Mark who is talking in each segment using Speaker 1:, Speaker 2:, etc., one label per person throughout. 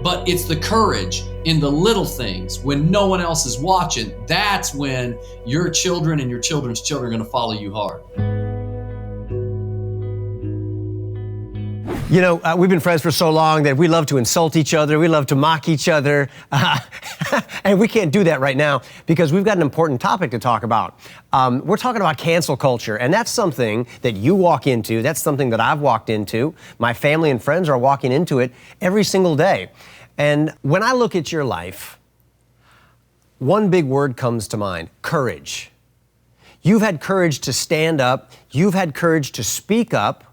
Speaker 1: But it's the courage in the little things when no one else is watching. That's when your children and your children's children are going to follow you hard.
Speaker 2: You know, we've been friends for so long that we love to insult each other. We love to mock each other. And we can't do that right now because we've got an important topic to talk about. We're talking about cancel culture, and that's something that you walk into. That's something that I've walked into. My family and friends are walking into it every single day. And when I look at your life, one big word comes to mind: courage. You've had courage to stand up. You've had courage to speak up.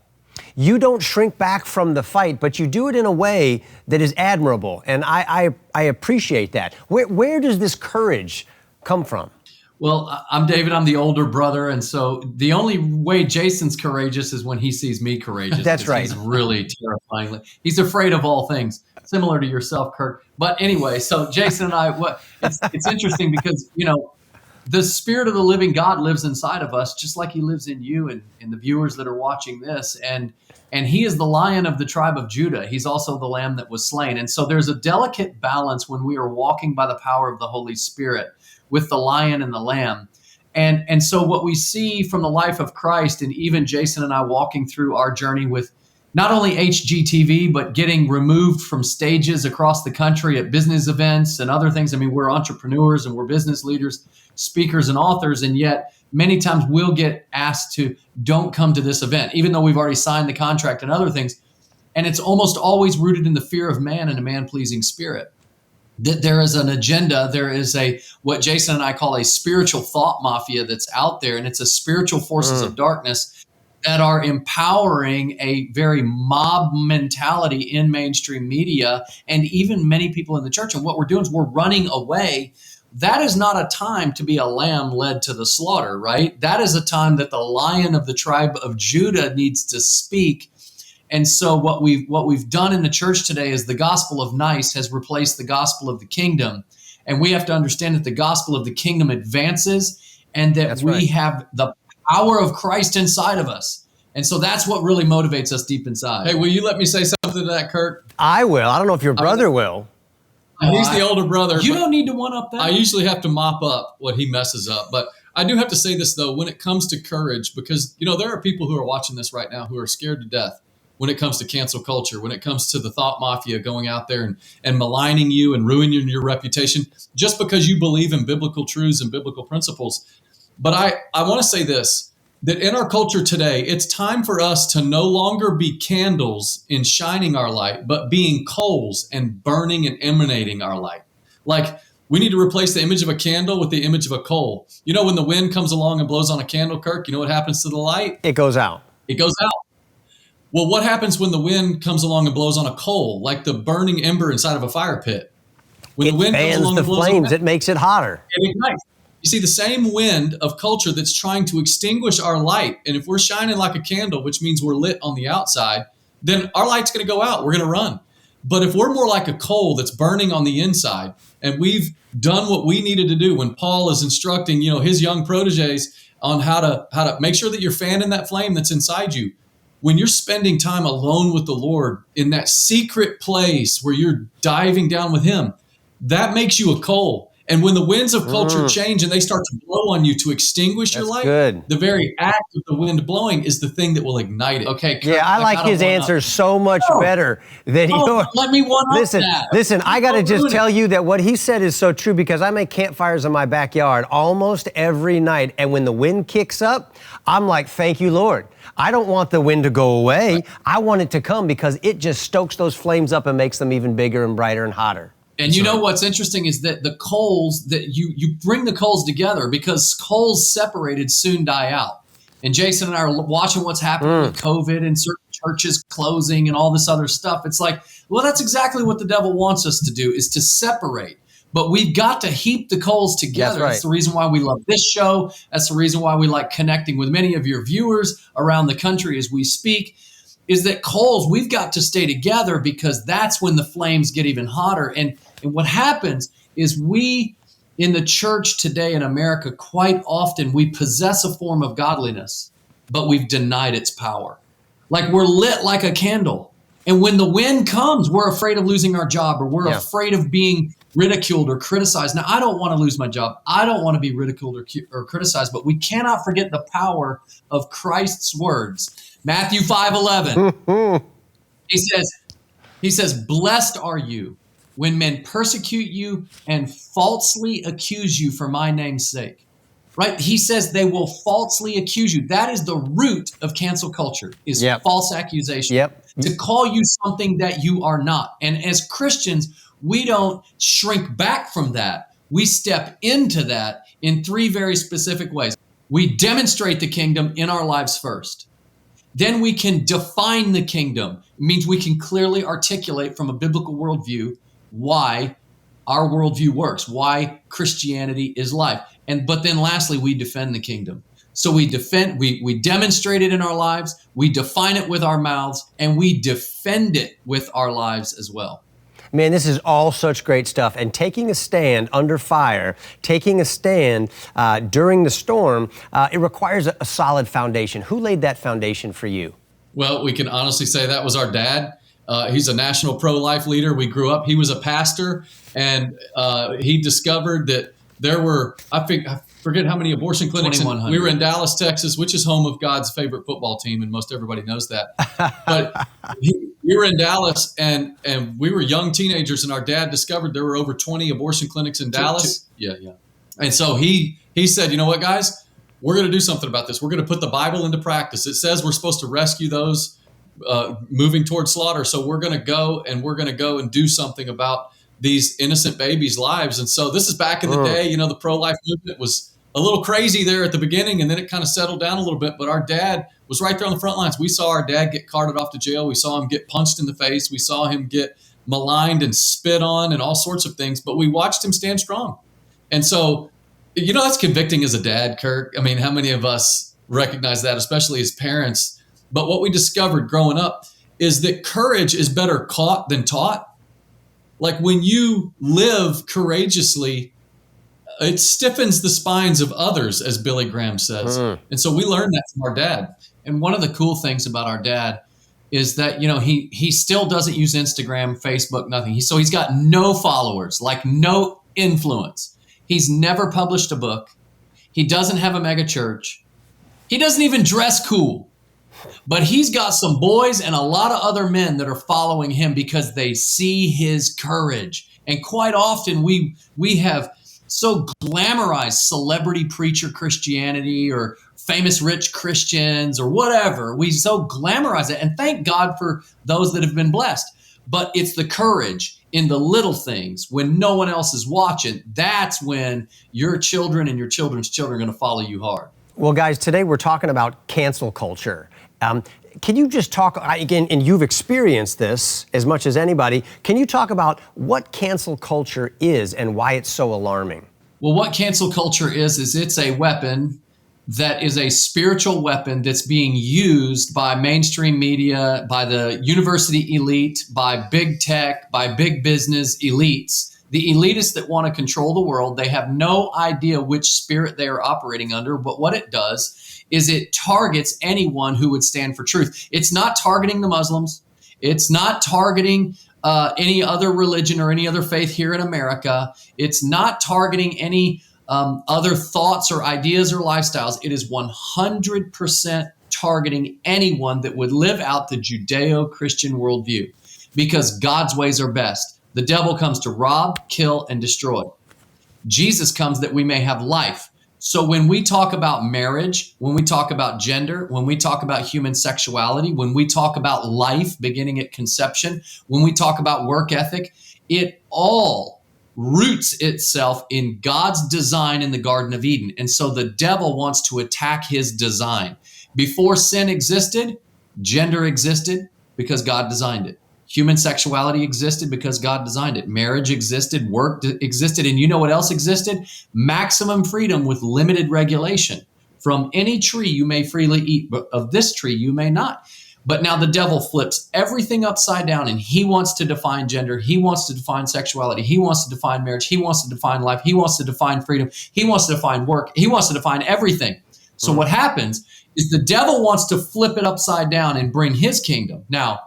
Speaker 2: You don't shrink back from the fight, but you do it in a way that is admirable, and I appreciate that. Where does this courage come from?
Speaker 1: Well, I'm David. I'm the older brother, and so the only way Jason's courageous is when he sees me courageous.
Speaker 2: That's right.
Speaker 1: He's really terrifying. He's afraid of all things, similar to yourself, Kirk. But anyway, so Jason and I, it's interesting because, you know, the Spirit of the living God lives inside of us, just like He lives in you and in the viewers that are watching this. And He is the Lion of the tribe of Judah. He's also the Lamb that was slain. And so there's a delicate balance when we are walking by the power of the Holy Spirit with the Lion and the Lamb. And so what we see from the life of Christ, and even Jason and I walking through our journey with not only HGTV, but getting removed from stages across the country at business events and other things. I mean, we're entrepreneurs and we're business leaders, speakers and authors, and yet many times we'll get asked to don't come to this event, even though we've already signed the contract and other things. And it's almost always rooted in the fear of man and a man-pleasing spirit. That there is an agenda, there is what Jason and I call a spiritual thought mafia that's out there, and it's a spiritual forces of darkness that are empowering a very mob mentality in mainstream media and even many people in the church. And what we're doing is we're running away. That is not a time to be a lamb led to the slaughter, right? That is a time that the Lion of the tribe of Judah needs to speak. And so what we've done in the church today is the gospel of nice has replaced the gospel of the kingdom. And we have to understand that the gospel of the kingdom advances and that we have the power of Christ inside of us. And so that's what really motivates us deep inside.
Speaker 3: Hey, will you let me say something to that, Kirk?
Speaker 2: I will. I don't know if your brother will.
Speaker 3: He's the older brother.
Speaker 1: You don't need to one-up that.
Speaker 3: I usually have to mop up what he messes up. But I do have to say this, though, when it comes to courage, because, you know, there are people who are watching this right now who are scared to death when it comes to cancel culture, when it comes to the thought mafia going out there and maligning you and ruining your reputation just because you believe in biblical truths and biblical principles. But I want to say this, that in our culture today, it's time for us to no longer be candles in shining our light, but being coals and burning and emanating our light. Like, we need to replace the image of a candle with the image of a coal. You know, when the wind comes along and blows on a candle, Kirk, you know what happens to the light?
Speaker 2: It goes out.
Speaker 3: It goes out. Well, what happens when the wind comes along and blows on a coal, like the burning ember inside of a fire pit? When
Speaker 2: the wind fans comes along the flames, it makes it hotter.
Speaker 3: It ignites. You see, the same wind of culture that's trying to extinguish our light, and if we're shining like a candle, which means we're lit on the outside, then our light's going to go out. We're going to run. But if we're more like a coal that's burning on the inside, and we've done what we needed to do when Paul is instructing, you know, his young proteges on how to make sure that you're fanning that flame that's inside you. When you're spending time alone with the Lord in that secret place where you're diving down with Him, that makes you a coal. And when the winds of culture change and they start to blow on you to extinguish your light, the very act of the wind blowing is the thing that will ignite it.
Speaker 1: Okay. Kirk,
Speaker 2: yeah, I like his answer so much better than yours.
Speaker 1: Let me one-up that.
Speaker 2: Listen, I got to just tell you that what he said is so true because I make campfires in my backyard almost every night. And when the wind kicks up, I'm like, thank you, Lord. I don't want the wind to go away. Right. I want it to come because it just stokes those flames up and makes them even bigger and brighter and hotter.
Speaker 1: And you know what's interesting is that the coals, that you bring the coals together because coals separated soon die out. And Jason and I are watching what's happening with COVID and certain churches closing and all this other stuff. It's like, well, that's exactly what the devil wants us to do, is to separate. But we've got to heap the coals together. That's the reason why we love this show. That's the reason why we like connecting with many of your viewers around the country as we speak. Is that coals, we've got to stay together because that's when the flames get even hotter. And what happens is we in the church today in America, quite often we possess a form of godliness, but we've denied its power. Like we're lit like a candle, And when the wind comes, we're afraid of losing our job, or we're
Speaker 2: Yeah.
Speaker 1: afraid of being ridiculed or criticized. Now, I don't want to lose my job. I don't want to be ridiculed or criticized, but we cannot forget the power of Christ's words. Matthew 5:11. He says, blessed are you when men persecute you and falsely accuse you for my name's sake. Right? He says they will falsely accuse you. That is the root of cancel culture, is
Speaker 2: Yep.
Speaker 1: false accusation.
Speaker 2: Yep.
Speaker 1: To call you something that you are not. And as Christians, we don't shrink back from that. We step into that in three very specific ways. We demonstrate the kingdom in our lives first. Then we can define the kingdom. It means we can clearly articulate from a biblical worldview why our worldview works, why Christianity is life. But then lastly, we defend the kingdom. So we demonstrate it in our lives, we define it with our mouths, and we defend it with our lives as well.
Speaker 2: Man, this is all such great stuff. And taking a stand under fire, taking a stand during the storm, it requires a solid foundation. Who laid that foundation for you?
Speaker 3: Well, we can honestly say that was our dad. He's a national pro-life leader. We grew up, he was a pastor, and he discovered that there were, I forget how many abortion clinics. We were in Dallas, Texas, which is home of God's favorite football team, and most everybody knows that. But we were in Dallas, and we were young teenagers, and our dad discovered there were over 20 abortion clinics in Dallas. Yeah. And so he said, you know what, guys? We're going to do something about this. We're going to put the Bible into practice. It says we're supposed to rescue those moving towards slaughter. So we're going to go and do something about these innocent babies' lives. And so this is back in the day, the pro-life movement was a little crazy there at the beginning, and then it kind of settled down a little bit. But our dad was right there on the front lines. We saw our dad get carted off to jail. We saw him get punched in the face. We saw him get maligned and spit on and all sorts of things. But we watched him stand strong. And so, that's convicting as a dad, Kirk. I mean, how many of us recognize that, especially as parents? But what we discovered growing up is that courage is better caught than taught. Like when you live courageously, it stiffens the spines of others, as Billy Graham says. And so we learned that from our dad.
Speaker 1: And one of the cool things about our dad is that, he still doesn't use Instagram, Facebook, nothing. So he's got no followers, like no influence. He's never published a book. He doesn't have a mega church. He doesn't even dress cool. But he's got some boys and a lot of other men that are following him because they see his courage. And quite often we have so glamorized celebrity preacher Christianity or famous rich Christians or whatever. We so glamorize it. And thank God for those that have been blessed. But it's the courage in the little things when no one else is watching. That's when your children and your children's children are going to follow you hard.
Speaker 2: Well, guys, today we're talking about cancel culture. Can you just talk, again, and you've experienced this as much as anybody, can you talk about what cancel culture is and why it's so alarming?
Speaker 1: Well, what cancel culture is it's a weapon that is a spiritual weapon that's being used by mainstream media, by the university elite, by big tech, by big business elites. The elitists that want to control the world, they have no idea which spirit they are operating under, but what it does is it targets anyone who would stand for truth. It's not targeting the Muslims. It's not targeting any other religion or any other faith here in America. It's not targeting any other thoughts or ideas or lifestyles. It is 100% targeting anyone that would live out the Judeo-Christian worldview, because God's ways are best. The devil comes to rob, kill, and destroy. Jesus comes that we may have life. So when we talk about marriage, when we talk about gender, when we talk about human sexuality, when we talk about life beginning at conception, when we talk about work ethic, it all roots itself in God's design in the Garden of Eden. And so the devil wants to attack his design. Before sin existed, gender existed because God designed it. Human sexuality existed because God designed it. Marriage existed, work existed, and you know what else existed? Maximum freedom with limited regulation. From any tree you may freely eat, but of this tree you may not. But now the devil flips everything upside down, and he wants to define gender. He wants to define sexuality. He wants to define marriage. He wants to define life. He wants to define freedom. He wants to define work. He wants to define everything. So what happens is the devil wants to flip it upside down and bring his kingdom. Now,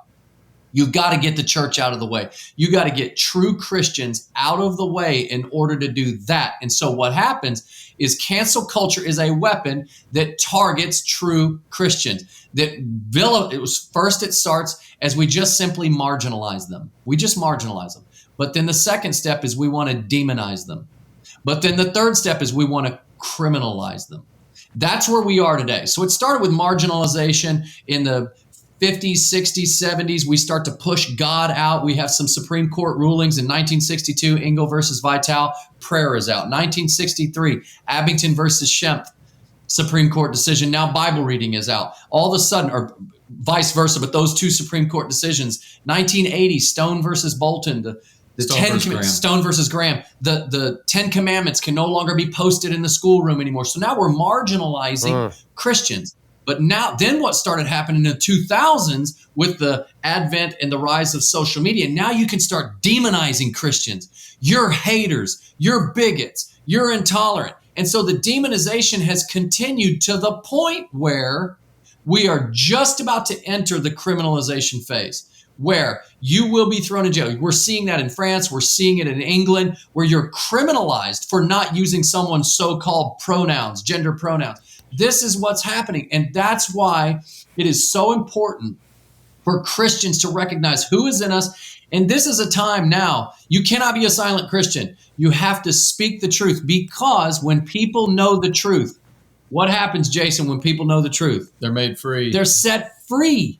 Speaker 1: You've got to get the church out of the way. You got to get true Christians out of the way in order to do that. And so what happens is cancel culture is a weapon that targets true Christians. It starts as we just simply marginalize them. We just marginalize them. But then the second step is we want to demonize them. But then the third step is we want to criminalize them. That's where we are today. So it started with marginalization in the 50s, 60s, 70s. We start to push God out. We have some Supreme Court rulings in 1962, Engel versus Vitale, prayer is out. 1963, Abington versus Schempf, Supreme Court decision. Now Bible reading is out. All of a sudden, or vice versa, but those two Supreme Court decisions. 1980, Stone versus Bolton, Stone versus Graham. The 10 Commandments can no longer be posted in the schoolroom anymore. So now we're marginalizing Christians. But then what started happening in the 2000s with the advent and the rise of social media, now you can start demonizing Christians. You're haters, you're bigots, you're intolerant. And so the demonization has continued to the point where we are just about to enter the criminalization phase, where you will be thrown in jail. We're seeing that in France. We're seeing it in England, where you're criminalized for not using someone's so-called pronouns, gender pronouns. This is what's happening. And that's why it is so important for Christians to recognize who is in us. And this is a time now, you cannot be a silent Christian. You have to speak the truth, because when people know the truth, what happens, Jason, when people know the truth?
Speaker 3: They're made free.
Speaker 1: They're set free.